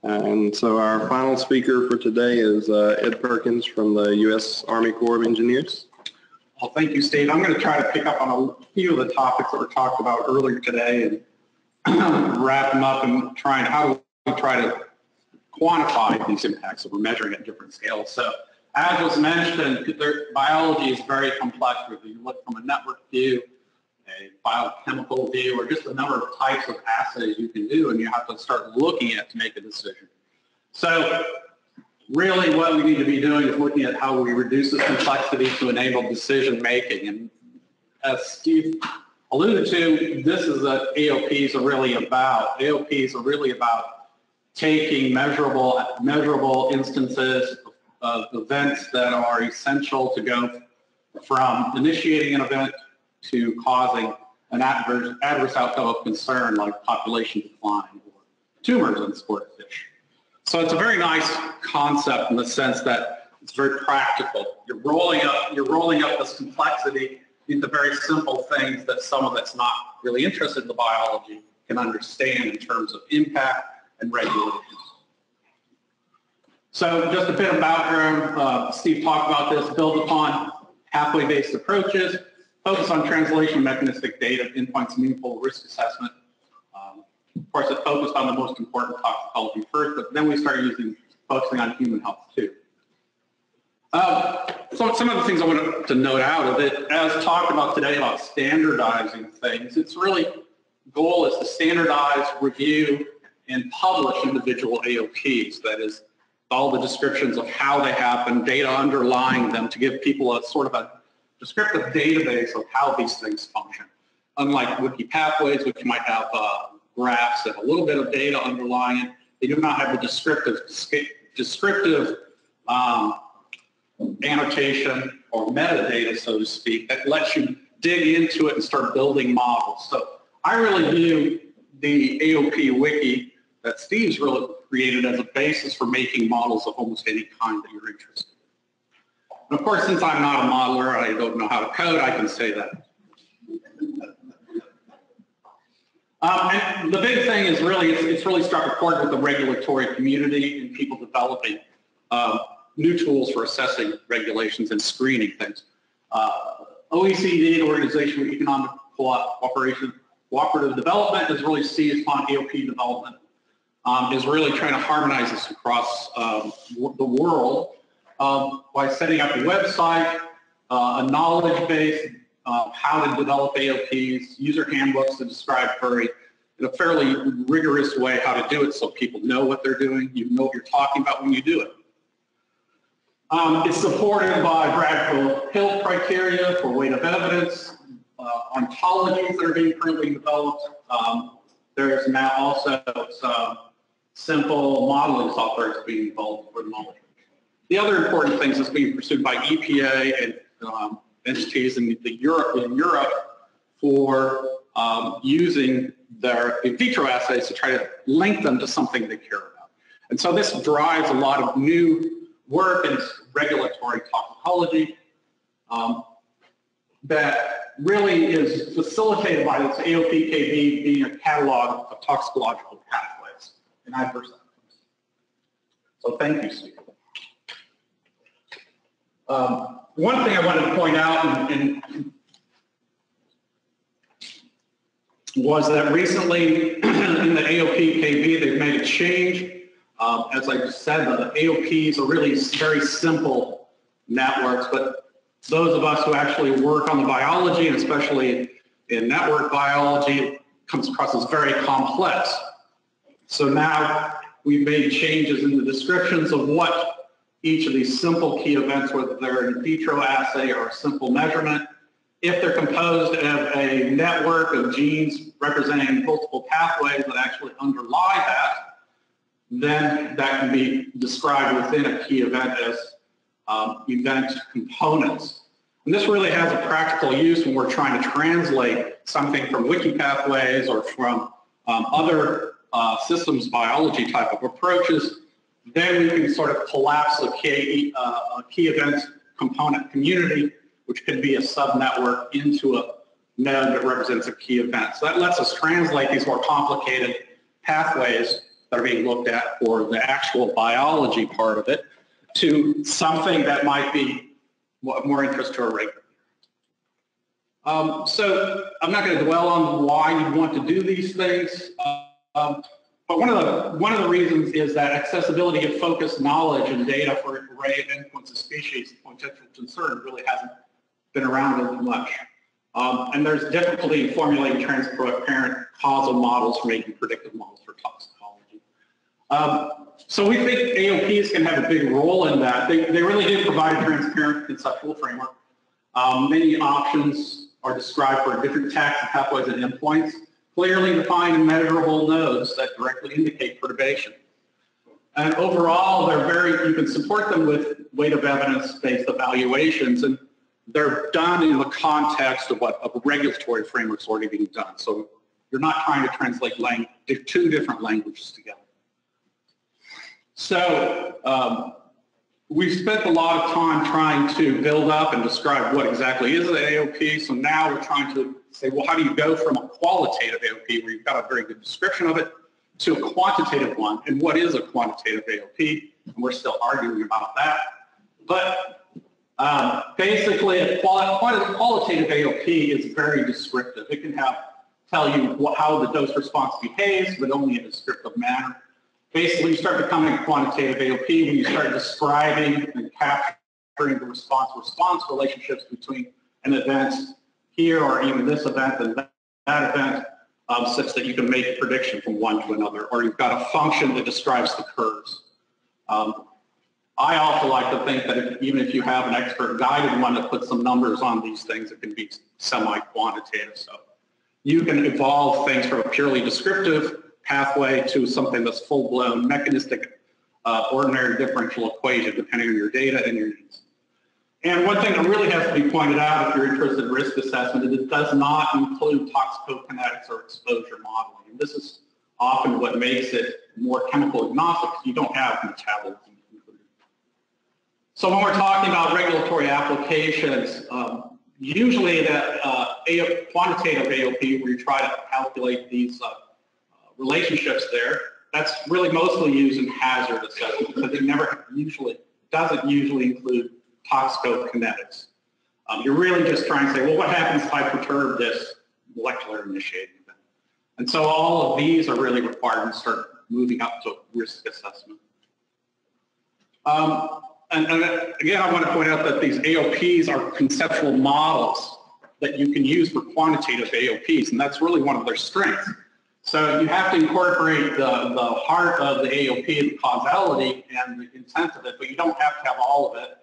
And so our final speaker for today is Ed Perkins from the U.S. Army Corps of Engineers. Well, thank you, Steve. I'm going to try to pick up on a few of the topics that were talked about earlier today and wrap them up and how do we try to quantify these impacts that we're measuring at different scales. So as was mentioned, biology is very complex. Whether you look from a network view, a biochemical view, or just a number of types of assays you can do, and you have to start looking at to make a decision. So really what we need to be doing is looking at how we reduce this complexity to enable decision making. And as Steve alluded to, this is what AOPs are really about. AOPs are really about taking measurable instances of events that are essential to go from initiating an event to causing an adverse outcome of concern like population decline or tumors in sport fish. So it's a very nice concept in the sense that it's very practical. You're rolling up this complexity into very simple things that someone that's not really interested in the biology can understand in terms of impact and regulations. So just a bit of background, Steve talked about this, build upon pathway-based approaches, focus on translation mechanistic data, pinpoints meaningful risk assessment. Of course, it focused on the most important toxicology first, but then we started focusing on human health too. So some of the things I wanted to note out of it, as talked about today about standardizing things, its really goal is to standardize, review, and publish individual AOPs. That is, all the descriptions of how they happen, data underlying them, to give people a sort of a descriptive database of how these things function. Unlike wiki pathways, which might have graphs and a little bit of data underlying it, they do not have the descriptive annotation or metadata, so to speak, that lets you dig into it and start building models. So I really view the AOP wiki that Steve's really created as a basis for making models of almost any kind that you're interested in. And of course, since I'm not a modeler, I don't know how to code, I can say that. And the big thing is really, it's really struck a chord with the regulatory community and people developing new tools for assessing regulations and screening things. OECD, the Organization for Economic Cooperative Development, has really seized upon AOP development, is really trying to harmonize this across the world by setting up a website, a knowledge base, how to develop AOPs, user handbooks to describe in a fairly rigorous way how to do it so people know what they're doing, you know what you're talking about when you do it. It's supported by Bradfield-Hill criteria for weight of evidence, ontologies that are being currently developed. There's now also some simple modeling software that's being developed for the knowledge. The other important things that's being pursued by EPA and entities in Europe for using their in vitro assays to try to link them to something they care about. And so this drives a lot of new work in regulatory toxicology that really is facilitated by this AOPKB being a catalog of toxicological pathways and adverse outcomes. So thank you, Steve. One thing I wanted to point out was that recently in the AOPKB they've made a change. As I just said, the AOPs are really very simple networks, but those of us who actually work on the biology, and especially in network biology, it comes across as very complex. So now we've made changes in the descriptions of what each of these simple key events, whether they're an in vitro assay or a simple measurement, if they're composed of a network of genes representing multiple pathways that actually underlie that, then that can be described within a key event as event components. And this really has a practical use when we're trying to translate something from wiki pathways or from other systems biology type of approaches. Then we can sort of collapse a key event component community, which could be a subnetwork, into a node that represents a key event. So that lets us translate these more complicated pathways that are being looked at for the actual biology part of it to something that might be of more interest to a regulator. So I'm not going to dwell on why you want to do these things, but one of the reasons is that accessibility of focused knowledge and data for an array of endpoints of species of potential concern really hasn't been around as much. And there's difficulty in formulating transparent causal models for making predictive models for toxicology. So we think AOPs can have a big role in that. They really do provide a transparent conceptual framework. Many options are described for different taxa, pathways, and endpoints, clearly defined and measurable nodes that directly indicate perturbation. And overall, you can support them with weight of evidence-based evaluations, and they're done in the context of what a regulatory framework's already being done. So you're not trying to translate two different languages together. So we've spent a lot of time trying to build up and describe what exactly is an AOP. So now we're trying to say, well, how do you go from a qualitative AOP, where you've got a very good description of it, to a quantitative one? And what is a quantitative AOP? And we're still arguing about that. But basically, a qualitative AOP is very descriptive. It can tell you how the dose response behaves, but only in a descriptive manner. Basically, you start becoming a quantitative AOP when you start describing and capturing the response-response relationships between an event here, or even this event and that event, such that you can make a prediction from one to another, or you've got a function that describes the curves. I also like to think that even if you have an expert guided one that puts some numbers on these things, it can be semi-quantitative. So you can evolve things from a purely descriptive pathway to something that's full-blown mechanistic ordinary differential equation, depending on your data and your needs. And one thing that really has to be pointed out if you're interested in risk assessment is it does not include toxicokinetics or exposure modeling. And this is often what makes it more chemical agnostic, because you don't have metabolism included. So when we're talking about regulatory applications, usually that quantitative AOP, where you try to calculate these relationships there, that's really mostly used in hazard assessment, because it doesn't usually include toxicokinetics. You're really just trying to say, well, what happens if I perturb this molecular initiating event? And so all of these are really required to start moving up to risk assessment. And again, I want to point out that these AOPs are conceptual models that you can use for quantitative AOPs, and that's really one of their strengths. So you have to incorporate the heart of the AOP, the causality and the intent of it, but you don't have to have all of it.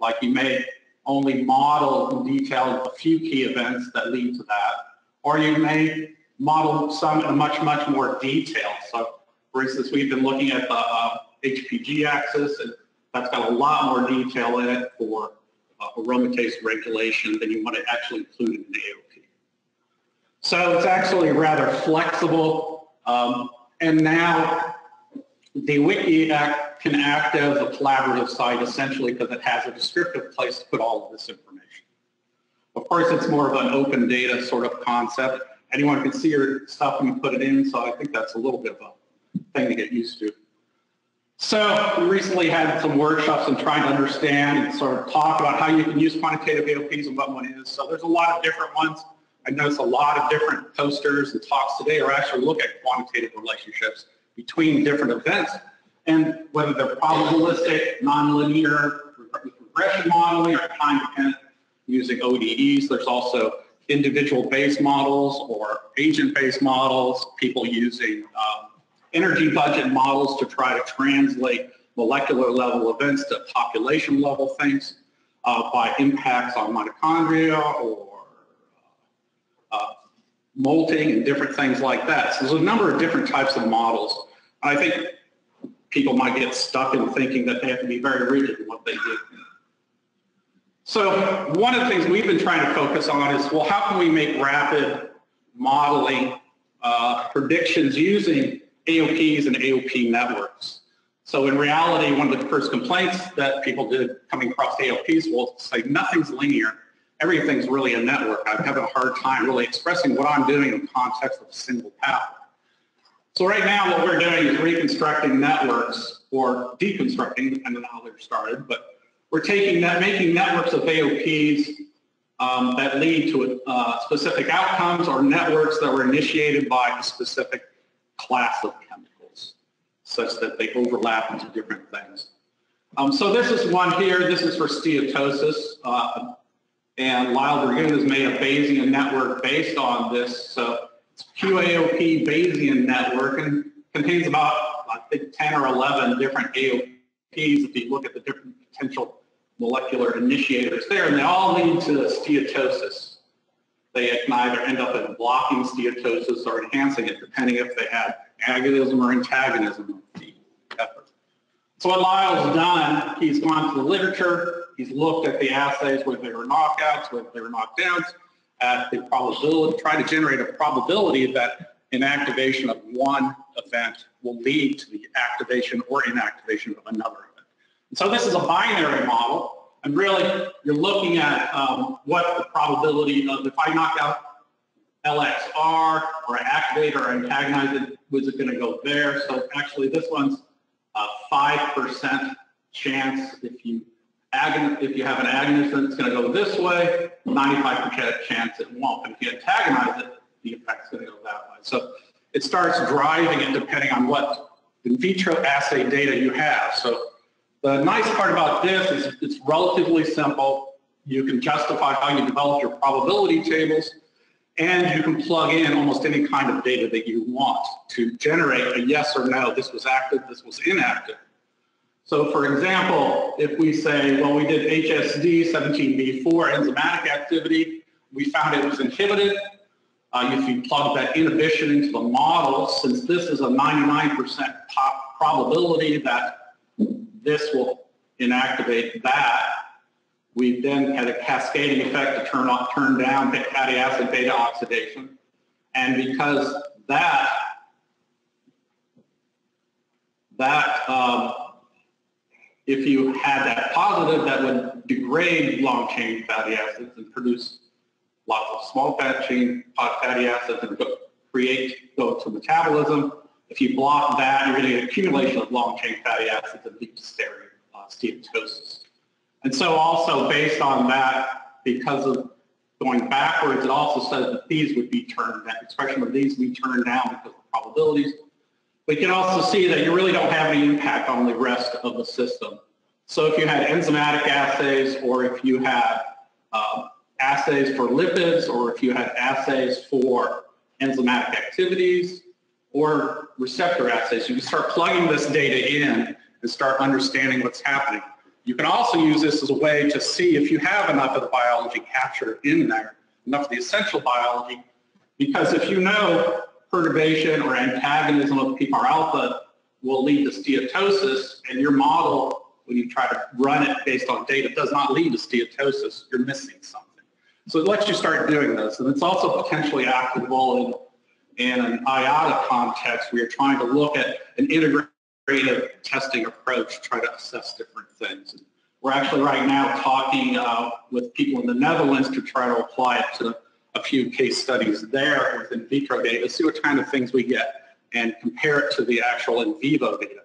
Like you may only model in detail a few key events that lead to that, or you may model some in a much more detail. So for instance, we've been looking at the HPG axis, and that's got a lot more detail in it for aromatase regulation than you want to actually include in the AOP. So it's actually rather flexible, and now the wiki can act as a collaborative site essentially, because it has a descriptive place to put all of this information. Of course, it's more of an open data sort of concept. Anyone can see your stuff when you put it in, so I think that's a little bit of a thing to get used to. So we recently had some workshops and trying to understand and sort of talk about how you can use quantitative AOPs and what one is. So there's a lot of different ones. I noticed a lot of different posters and talks today are actually look at quantitative relationships between different events, and whether they're probabilistic, nonlinear, regression modeling, or time-dependent using ODEs. There's also individual-based models or agent-based models, people using energy budget models to try to translate molecular level events to population level things by impacts on mitochondria or molting and different things like that. So there's a number of different types of models. I think people might get stuck in thinking that they have to be very rigid in what they do. So one of the things we've been trying to focus on is, well, how can we make rapid modeling predictions using AOPs and AOP networks? So in reality, one of the first complaints that people did coming across AOPs will say nothing's linear. Everything's really a network. I'm having a hard time really expressing what I'm doing in the context of a single pathway. So right now what we're doing is reconstructing networks, or deconstructing, depending on how they're started, but we're taking making networks of AOPs that lead to specific outcomes, or networks that were initiated by a specific class of chemicals, such that they overlap into different things. So this is one here. This is for steatosis, and Lyle Burgoon has made a Bayesian network based on this. So it's QAOP Bayesian network, and contains about, I think, 10 or 11 different AOPs if you look at the different potential molecular initiators there, and they all lead to steatosis. They can either end up in blocking steatosis or enhancing it, depending if they have agonism or antagonism of the effort. So what Lyle's done, he's gone to the literature, he's looked at the assays where there were knockouts, where there were knockdowns, at the probability, try to generate a probability that inactivation of one event will lead to the activation or inactivation of another event. And so this is a binary model, and really you're looking at what the probability of, if I knock out LXR, or I activate or antagonize it, was it going to go there? So actually this one's a 5% chance if you have an agonist, it's going to go this way, 95% chance it won't. And if you antagonize it, the effect's going to go that way. So it starts driving it depending on what in vitro assay data you have. So the nice part about this is it's relatively simple. You can justify how you develop your probability tables, and you can plug in almost any kind of data that you want to generate a yes or no, this was active, this was inactive. So for example, if we say, well, we did HSD 17B4 enzymatic activity, we found it was inhibited. If you plug that inhibition into the model, since this is a 99% probability that this will inactivate that, we then had a cascading effect to turn down fatty acid beta oxidation. And because if you had that positive, that would degrade long-chain fatty acids and produce lots of small fatty acids and go to metabolism. If you block that, you're going to get accumulation of long-chain fatty acids and lead to steatosis. And so also based on that, because of going backwards, it also says that these would be turned down, expression of these would be turned down because of probabilities. We can also see that you really don't have any impact on the rest of the system. So if you had enzymatic assays, or if you had assays for lipids, or if you had assays for enzymatic activities, or receptor assays, you can start plugging this data in and start understanding what's happening. You can also use this as a way to see if you have enough of the biology captured in there, enough of the essential biology, because if you know perturbation or antagonism of PPAR alpha will lead to steatosis, and your model, when you try to run it based on data, does not lead to steatosis, you're missing something. So it lets you start doing this, and it's also potentially applicable in an IATA context where you're trying to look at an integrated testing approach, try to assess different things. And we're actually right now talking with people in the Netherlands to try to apply it to a few case studies there with in vitro data, see what kind of things we get, and compare it to the actual in vivo data.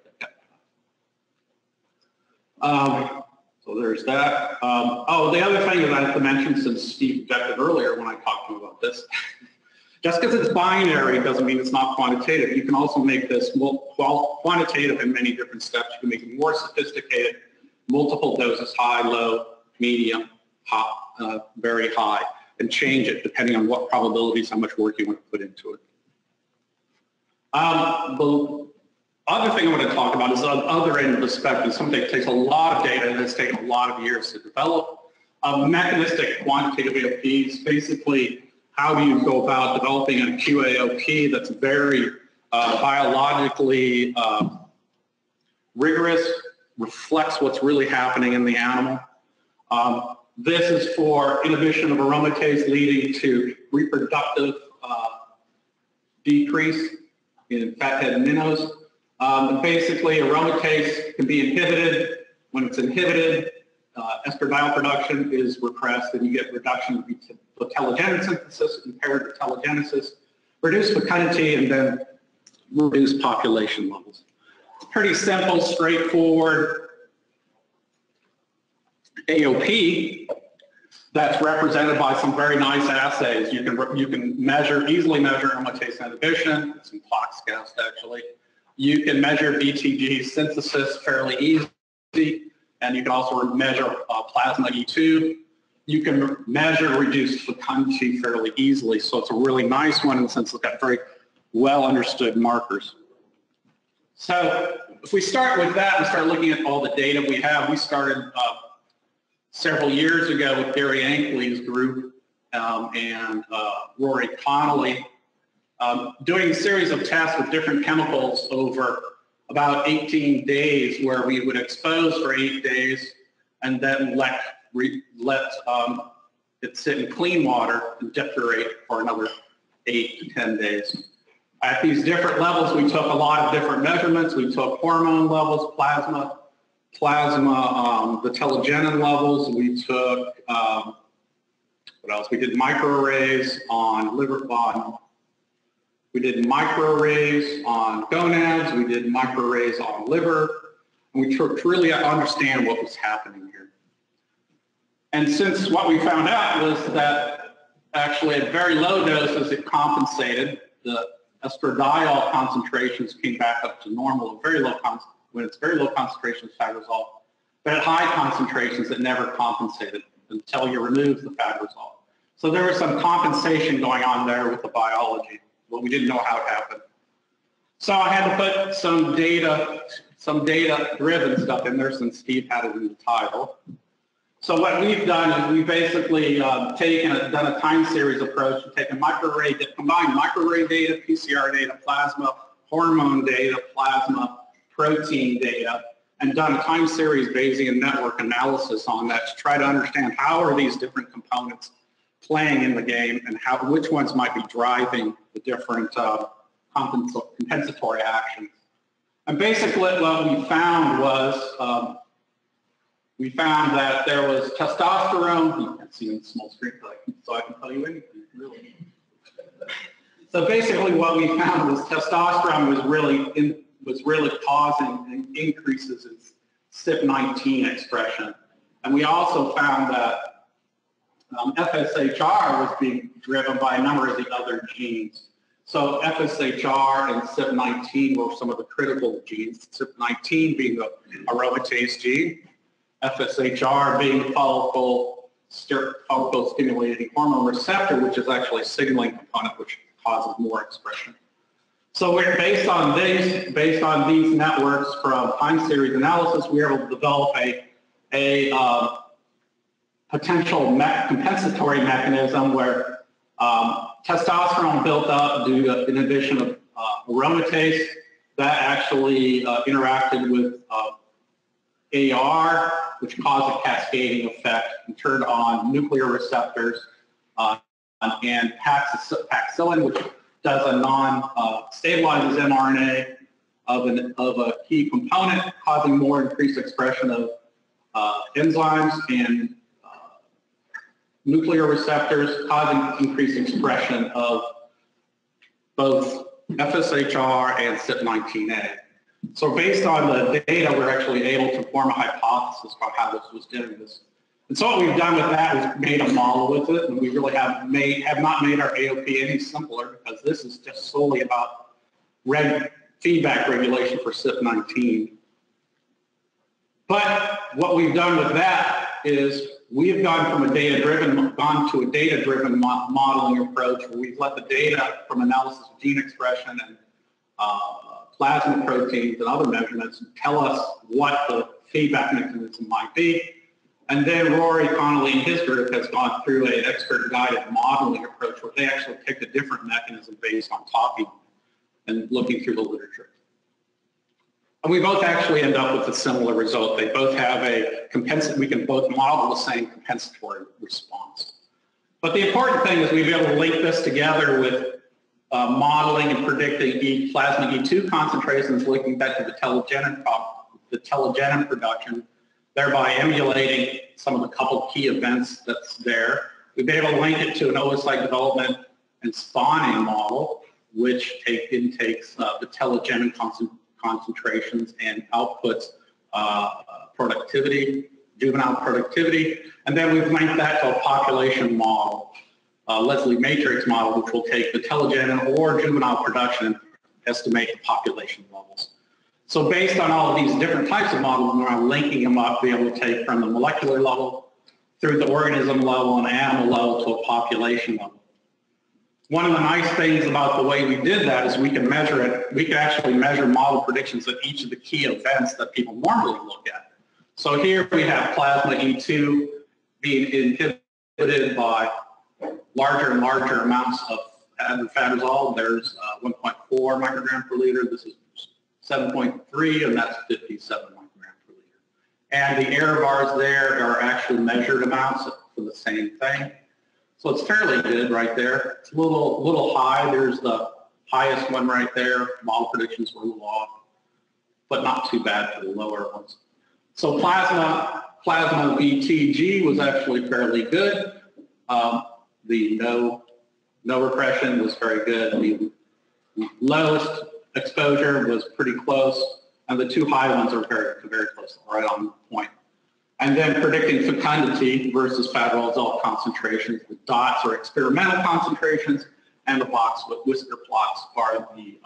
So there's that. Oh, the other thing that I have to mention, since Steve objected earlier when I talked to him about this, just because it's binary doesn't mean it's not quantitative. You can also make this quantitative in many different steps. You can make it more sophisticated, multiple doses, high, low, medium, high, very high, and change it depending on what probabilities, how much work you want to put into it. The other thing I want to talk about is on the other end of the spectrum, something that takes a lot of data and has taken a lot of years to develop. Mechanistic quantitative AOPs, basically, how do you go about developing a QAOP that's very biologically rigorous, reflects what's really happening in the animal. This is for inhibition of aromatase leading to reproductive decrease in fathead minnows. Basically, aromatase can be inhibited. When it's inhibited, estradiol production is repressed, and you get reduction of telogenin synthesis, impaired telogenesis, reduced fecundity, and then reduce population levels. Pretty simple, straightforward AOP that's represented by some very nice assays. You can easily measure aromatase inhibition. It's in PloxCast actually. You can measure BTG synthesis fairly easy, and you can also measure plasma E2. You can measure reduced fecundity fairly easily, so it's a really nice one in the sense it's got very well understood markers. So if we start with that and start looking at all the data we have, we started several years ago with Gary Ankley's group and Rory Connolly, doing a series of tests with different chemicals over about 18 days where we would expose for 8 days and then let it sit in clean water and depurate for another 8 to 10 days. At these different levels, we took a lot of different measurements. We took hormone levels, plasma, the telogenin levels. We took, what else? We did microarrays on liver bottom. We did microarrays on gonads. We did microarrays on liver. And we tried to really understand what was happening here. And since what we found out was that actually at very low doses it compensated, the estradiol concentrations came back up to normal, when it's very low concentrations of fagrazole, but at high concentrations it never compensated until you remove the fagrazole. So there was some compensation going on there with the biology, but we didn't know how it happened. So I had to put some data-driven stuff in there since Steve had it in the title. So what we've done is we've basically done a time series approach, taken combined microarray data, PCR data, plasma, hormone data, plasma, protein data, and done a time series Bayesian network analysis on that to try to understand how are these different components playing in the game and which ones might be driving the different compensatory actions. And basically what we found was we found that there was testosterone. You can't see in the small screen, so I can tell you anything, really. So basically what we found was testosterone was really causing increases in CYP19 expression. And we also found that FSHR was being driven by a number of the other genes. So FSHR and CYP19 were some of the critical genes, CYP19 being the aromatase gene, FSHR being the follicle stimulating hormone receptor, which is actually a signaling component which causes more expression. So we're based on these networks from time series analysis, we were able to develop a potential compensatory mechanism where testosterone built up due to inhibition of aromatase that actually interacted with AR, which caused a cascading effect and turned on nuclear receptors and paxillin, which does stabilizes mRNA of a key component, causing more increased expression of enzymes and nuclear receptors, causing increased expression of both FSHR and CYP19A. So based on the data, we're actually able to form a hypothesis about how this was doing this. And so what we've done with that is made a model with it, and we really have not made our AOP any simpler because this is just solely about feedback regulation for CYP19. But what we've done with that is we've gone to a data-driven modeling approach where we've let the data from analysis of gene expression and plasma proteins and other measurements tell us what the feedback mechanism might be. And then Rory Connolly and his group has gone through an expert-guided modeling approach where they actually picked a different mechanism based on talking and looking through the literature. And we both actually end up with a similar result. They both have we can both model the same compensatory response. But the important thing is we've been able to link this together with modeling and predicting plasma E2 concentrations, linking that to the telogenin production, thereby emulating some of the couple key events that's there. We've been able to link it to an oocyte development and spawning model, which intakes the telogen concentrations and outputs productivity, juvenile productivity, and then we've linked that to a population model, Leslie matrix model, which will take the telogen or juvenile production and estimate the population levels. So based on all of these different types of models, we're now linking them up, be able to take from the molecular level through the organism level and animal level to a population level. One of the nice things about the way we did that is we can measure it. We can actually measure model predictions of each of the key events that people normally look at. So here we have plasma E2 being inhibited by larger and larger amounts of adenofatazole. There's 1.4 microgram per liter. This is 7.3, and that's 57 microgram per liter. And the error bars there are actually measured amounts for the same thing. So it's fairly good right there. It's a little high. There's the highest one right there. Model predictions were a little off, but not too bad for the lower ones. So plasma BTG was actually fairly good. The no repression was very good. The lowest exposure was pretty close, and the two high ones are very close, right on point. And then predicting fecundity versus fat-to-azole concentrations. The dots are experimental concentrations, and the box with whisker plots are the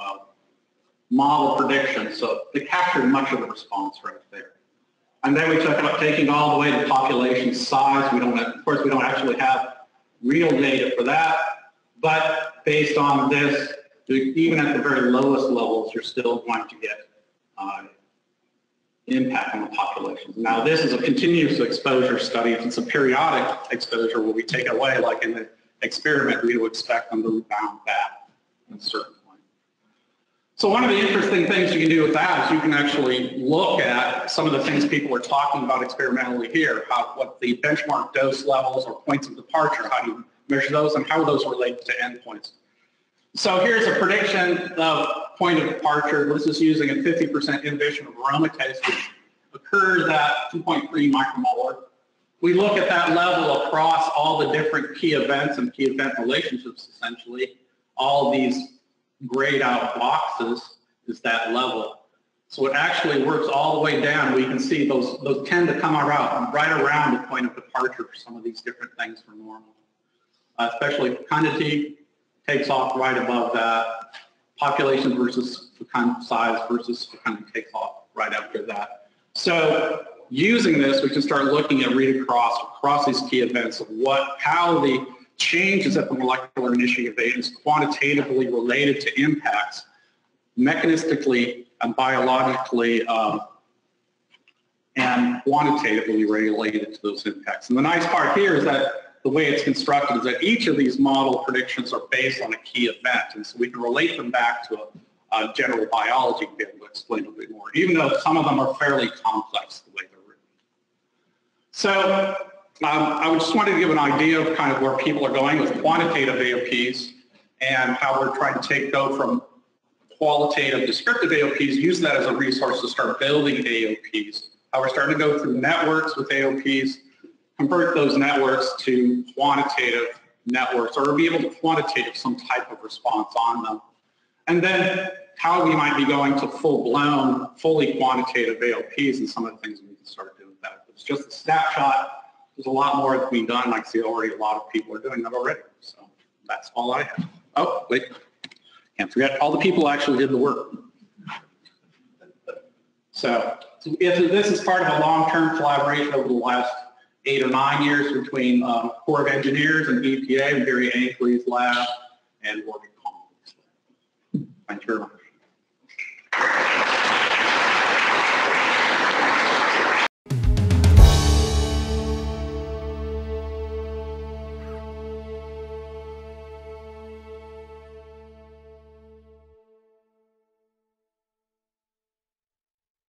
model predictions. So they captured much of the response right there. And then we took about taking all the way to population size. Of course, we don't actually have real data for that, but based on this, even at the very lowest levels, you're still going to get impact on the population. Now, this is a continuous exposure study. If it's a periodic exposure where we take it away, like in the experiment, we would expect them to rebound back at a certain point. So one of the interesting things you can do with that is you can actually look at some of the things people are talking about experimentally here, what the benchmark dose levels or points of departure, how do you measure those, and how those relate to endpoints. So here's a prediction of point of departure. This is using a 50% inhibition of aromatase, which occurs at 2.3 micromolar. We look at that level across all the different key events and key event relationships, essentially. All of these grayed out boxes is that level. So it actually works all the way down. We can see those tend to come around right around the point of departure for some of these different things for normal. Especially fecundity takes off right above that. Population versus fecund size versus fecundity takes off right after that. So using this, we can start looking at read across these key events of how the changes at the molecular initiating event is quantitatively related to impacts, mechanistically and biologically and quantitatively related to those impacts. And the nice part here is that the way it's constructed is that each of these model predictions are based on a key event, and so we can relate them back to a general biology to be able to explain a bit more, even though some of them are fairly complex the way they're written. So I just wanted to give an idea of kind of where people are going with quantitative AOPs and how we're trying to go from qualitative descriptive AOPs, use that as a resource to start building AOPs, how we're starting to go through networks with AOPs, convert those networks to quantitative networks, or be able to quantitate some type of response on them. And then how we might be going to full-blown, fully quantitative AOPs and some of the things we can start doing with that. It's just a snapshot. There's a lot more that's being done. Like I see already a lot of people are doing that already. So that's all I have. Oh, wait. Can't forget all the people who actually did the work. So this is part of a long-term collaboration over the last 8 or 9 years between Corps of Engineers and EPA, and Gary Ankley's lab and Morgan Collins. Thank you very much.